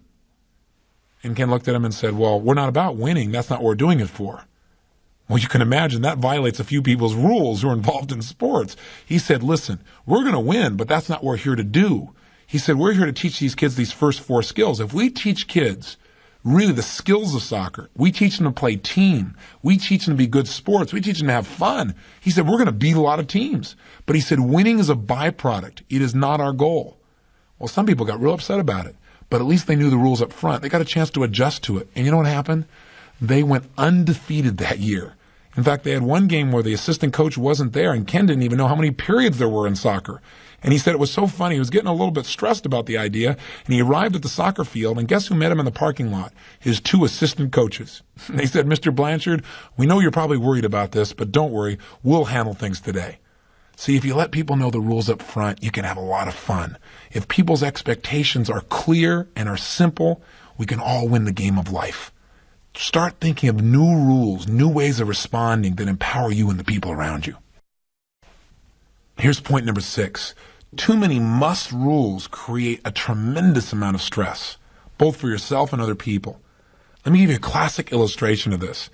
And Ken looked at him and said, well, we're not about winning. That's not what we're doing it for. Well, you can imagine that violates a few people's rules who are involved in sports. He said, listen, we're going to win, but that's not what we're here to do. He said, we're here to teach these kids these first 4 skills. If we teach kids really the skills of soccer, we teach them to play team, we teach them to be good sports, we teach them to have fun. He said, we're going to beat a lot of teams. But he said, winning is a byproduct. It is not our goal. Well, some people got real upset about it. But at least they knew the rules up front. They got a chance to adjust to it. And you know what happened? They went undefeated that year. In fact, they had one game where the assistant coach wasn't there, and Ken didn't even know how many periods there were in soccer. And he said it was so funny. He was getting a little bit stressed about the idea, and he arrived at the soccer field, and guess who met him in the parking lot? His 2 assistant coaches. They said, Mr. Blanchard, we know you're probably worried about this, but don't worry. We'll handle things today. See, if you let people know the rules up front, you can have a lot of fun. If people's expectations are clear and are simple, we can all win the game of life. Start thinking of new rules, new ways of responding that empower you and the people around you. Here's point number 6. Too many must rules create a tremendous amount of stress, both for yourself and other people. Let me give you a classic illustration of this.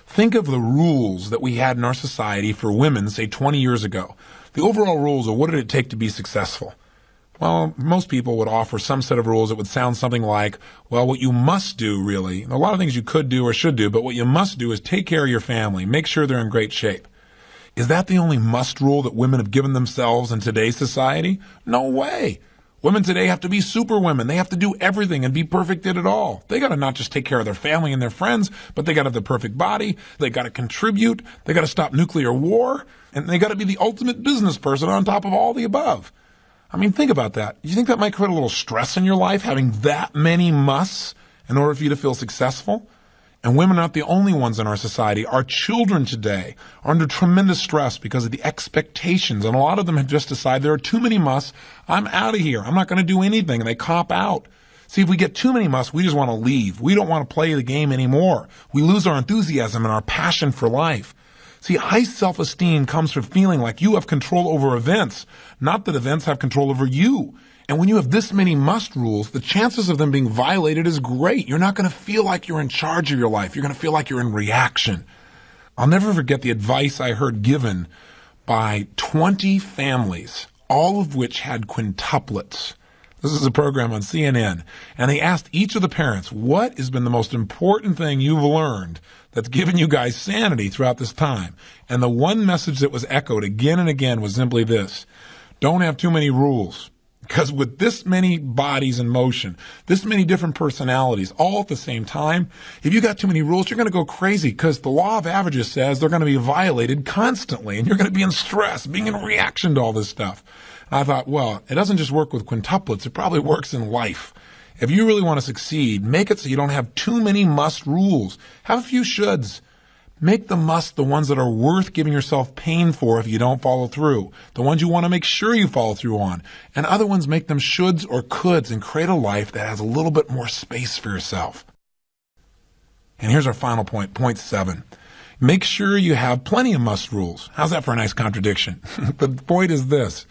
Think of the rules that we had in our society for women, say 20 years ago. The overall rules of what did it take to be successful? Well, most people would offer some set of rules that would sound something like, well, what you must do really, a lot of things you could do or should do, but what you must do is take care of your family, make sure they're in great shape. Is that the only must rule that women have given themselves in today's society? No way. Women today have to be super women. They have to do everything and be perfect at it all. They got to not just take care of their family and their friends, but they got to have the perfect body. They got to contribute. They got to stop nuclear war. And they got to be the ultimate business person on top of all the above. I mean, think about that. You think that might create a little stress in your life, having that many musts in order for you to feel successful? And women are not the only ones in our society. Our children today are under tremendous stress because of the expectations. And a lot of them have just decided there are too many musts. I'm out of here. I'm not going to do anything. And they cop out. See, if we get too many musts, we just want to leave. We don't want to play the game anymore. We lose our enthusiasm and our passion for life. See, high self-esteem comes from feeling like you have control over events, not that events have control over you. And when you have this many must rules, the chances of them being violated is great. You're not going to feel like you're in charge of your life. You're going to feel like you're in reaction. I'll never forget the advice I heard given by 20 families, all of which had quintuplets. This is a program on CNN. And they asked each of the parents, what has been the most important thing you've learned that's given you guys sanity throughout this time? And the one message that was echoed again and again was simply this: don't have too many rules. Because with this many bodies in motion, this many different personalities all at the same time, if you got too many rules, you're going to go crazy, because the law of averages says they're going to be violated constantly, and you're going to be in stress, being in reaction to all this stuff. And I thought, well, it doesn't just work with quintuplets, it probably works in life. If you really want to succeed, make it so you don't have too many must rules. Have a few shoulds. Make the must the ones that are worth giving yourself pain for if you don't follow through. The ones you want to make sure you follow through on. And other ones, make them shoulds or coulds and create a life that has a little bit more space for yourself. And here's our final point, point 7. Make sure you have plenty of must rules. How's that for a nice contradiction? The point is this: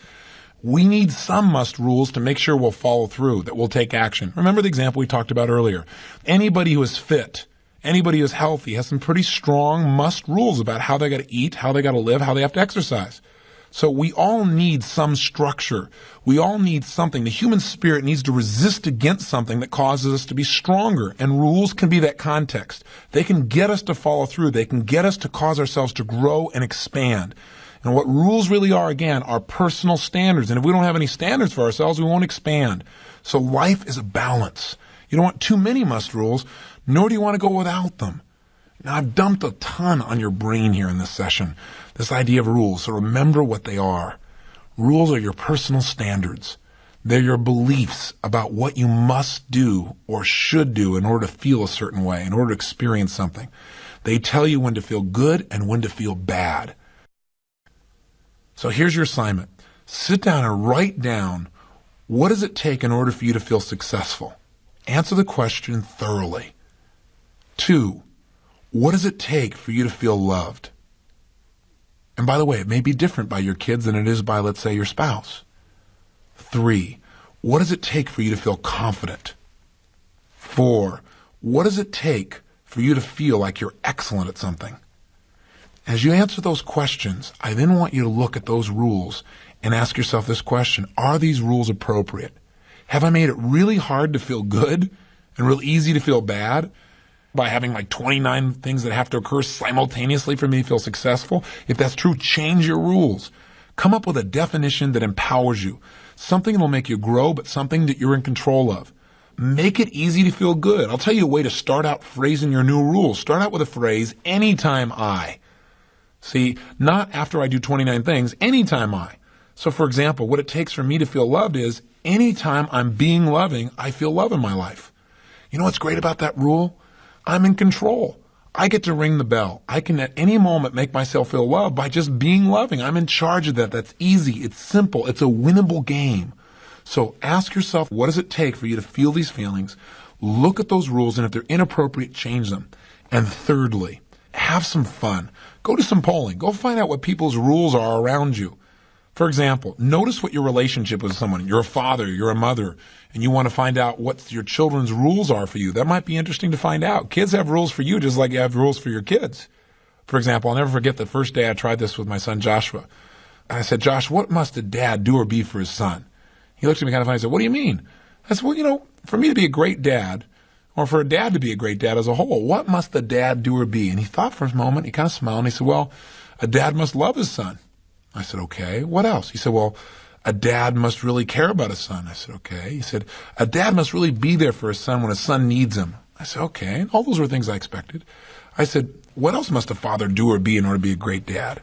we need some must rules to make sure we'll follow through, that we'll take action. Remember the example we talked about earlier. Anybody who is fit, anybody who's healthy has some pretty strong must rules about how they got to eat, how they got to live, how they have to exercise. So we all need some structure. We all need something. The human spirit needs to resist against something that causes us to be stronger. And rules can be that context. They can get us to follow through. They can get us to cause ourselves to grow and expand. And what rules really are, again, are personal standards. And if we don't have any standards for ourselves, we won't expand. So life is a balance. You don't want too many must rules, nor do you want to go without them. Now, I've dumped a ton on your brain here in this session, this idea of rules, so remember what they are. Rules are your personal standards. They're your beliefs about what you must do or should do in order to feel a certain way, in order to experience something. They tell you when to feel good and when to feel bad. So here's your assignment. Sit down and write down, what does it take in order for you to feel successful? Answer the question thoroughly. 2, what does it take for you to feel loved? And by the way, it may be different by your kids than it is by, let's say, your spouse. 3, what does it take for you to feel confident? 4, what does it take for you to feel like you're excellent at something? As you answer those questions, I then want you to look at those rules and ask yourself this question: are these rules appropriate? Have I made it really hard to feel good and real easy to feel bad by having like 29 things that have to occur simultaneously for me to feel successful? If that's true, change your rules. Come up with a definition that empowers you, something that will make you grow, but something that you're in control of. Make it easy to feel good. I'll tell you a way to start out phrasing your new rules. Start out with a phrase, anytime I. See, not after I do 29 things, anytime I. So for example, what it takes for me to feel loved is, anytime I'm being loving, I feel love in my life. You know what's great about that rule? I'm in control. I get to ring the bell. I can at any moment make myself feel loved by just being loving. I'm in charge of that. That's easy. It's simple. It's a winnable game. So ask yourself, what does it take for you to feel these feelings? Look at those rules, and if they're inappropriate, change them. And thirdly, have some fun. Go to some polling. Go find out what people's rules are around you. For example, notice what your relationship with someone. You're a father, you're a mother, and you want to find out what your children's rules are for you. That might be interesting to find out. Kids have rules for you just like you have rules for your kids. For example, I'll never forget the first day I tried this with my son Joshua. And I said, Josh, what must a dad do or be for his son? He looked at me kind of funny and said, what do you mean? I said, well, for me to be a great dad, or for a dad to be a great dad as a whole, what must the dad do or be? And he thought for a moment, he kind of smiled, and he said, well, a dad must love his son. I said, okay, what else? He said, well, a dad must really care about his son. I said, okay. He said, a dad must really be there for his son when his son needs him. I said, okay. All those were things I expected. I said, what else must a father do or be in order to be a great dad?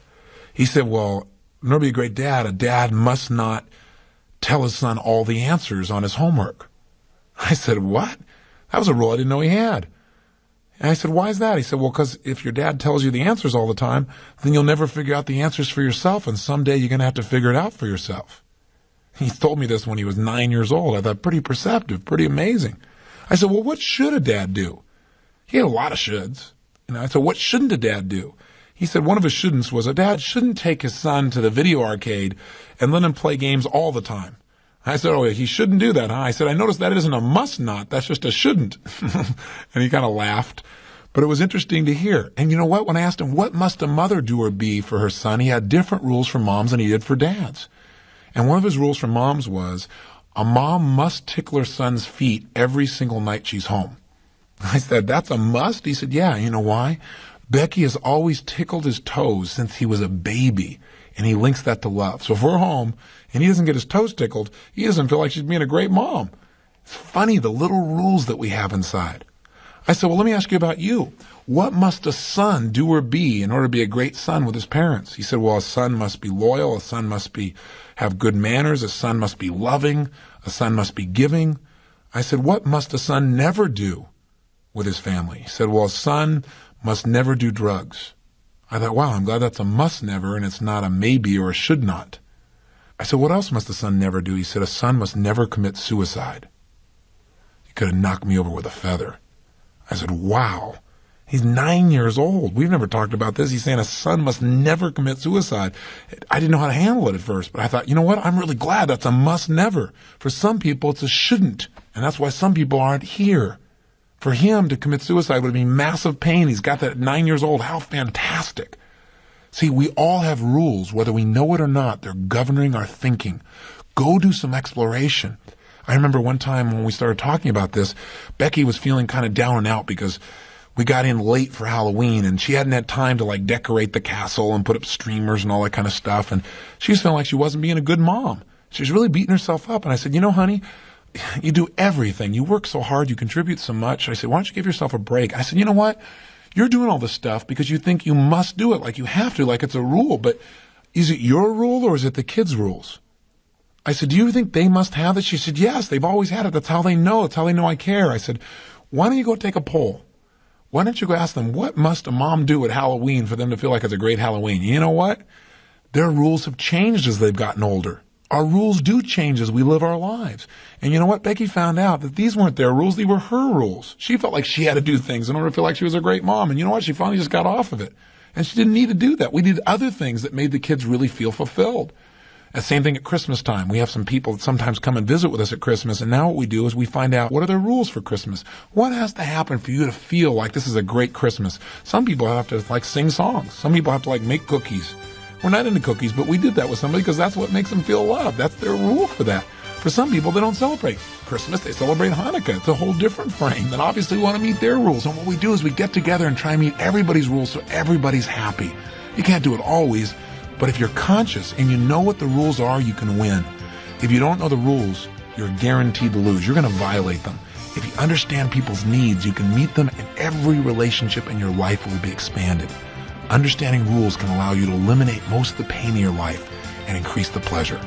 He said, well, in order to be a great dad, a dad must not tell his son all the answers on his homework. I said, what? That was a rule I didn't know he had. And I said, why is that? He said, well, because if your dad tells you the answers all the time, then you'll never figure out the answers for yourself, and someday you're going to have to figure it out for yourself. He told me this when he was 9 years old. I thought, pretty perceptive, pretty amazing. I said, well, what should a dad do? He had a lot of shoulds. I said, what shouldn't a dad do? He said one of his shouldn'ts was a dad shouldn't take his son to the video arcade and let him play games all the time. I said, oh, he shouldn't do that, huh? I said, I noticed that isn't a must not. That's just a shouldn't. And he kind of laughed. But it was interesting to hear. And you know what? When I asked him, what must a mother do or be for her son, he had different rules for moms than he did for dads. And one of his rules for moms was, a mom must tickle her son's feet every single night she's home. I said, that's a must? He said, yeah. You know why? Becky has always tickled his toes since he was a baby, and he links that to love. So if we're home and he doesn't get his toes tickled, he doesn't feel like she's being a great mom. It's funny, the little rules that we have inside. I said, well, let me ask you about you. What must a son do or be in order to be a great son with his parents? He said, well, a son must be loyal. A son must have good manners. A son must be loving. A son must be giving. I said, what must a son never do with his family? He said, well, a son must never do drugs. I thought, wow, I'm glad that's a must never and it's not a maybe or a should not. I said, what else must a son never do? He said, a son must never commit suicide. He could have knocked me over with a feather. I said, wow, he's 9 years old. We've never talked about this. He's saying a son must never commit suicide. I didn't know how to handle it at first, but I thought, you know what? I'm really glad that's a must never. For some people, it's a shouldn't, and that's why some people aren't here. For him to commit suicide would be massive pain. He's got that at 9 years old. How fantastic. See, we all have rules, whether we know it or not. They're governing our thinking. Go do some exploration. I remember one time when we started talking about this, Becky was feeling kind of down and out because we got in late for Halloween and she hadn't had time to like decorate the castle and put up streamers and all that kind of stuff. And she was feeling like she wasn't being a good mom. She was really beating herself up. And I said, you know, honey, you do everything. You work so hard. You contribute so much. I said, why don't you give yourself a break? I said, you know what? You're doing all this stuff because you think you must do it, like you have to, like it's a rule. But is it your rule or is it the kids' rules? I said, do you think they must have it? She said, yes, they've always had it. That's how they know. That's how they know I care. I said, why don't you go take a poll? Why don't you go ask them, what must a mom do at Halloween for them to feel like it's a great Halloween? You know what? Their rules have changed as they've gotten older. Our rules do change as we live our lives. And you know what? Becky found out that these weren't their rules. They were her rules. She felt like she had to do things in order to feel like she was a great mom. And you know what? She finally just got off of it. And she didn't need to do that. We did other things that made the kids really feel fulfilled. The same thing at Christmas time. We have some people that sometimes come and visit with us at Christmas, and now what we do is we find out what are their rules for Christmas. What has to happen for you to feel like this is a great Christmas? Some people have to like sing songs. Some people have to like make cookies. We're not into cookies, but we did that with somebody because that's what makes them feel loved. That's their rule for that. For some people, they don't celebrate Christmas. They celebrate Hanukkah. It's a whole different frame. And obviously we want to meet their rules. And what we do is we get together and try and meet everybody's rules so everybody's happy. You can't do it always. But if you're conscious and you know what the rules are, you can win. If you don't know the rules, you're guaranteed to lose. You're going to violate them. If you understand people's needs, you can meet them, and every relationship in your life will be expanded. Understanding rules can allow you to eliminate most of the pain in your life and increase the pleasure.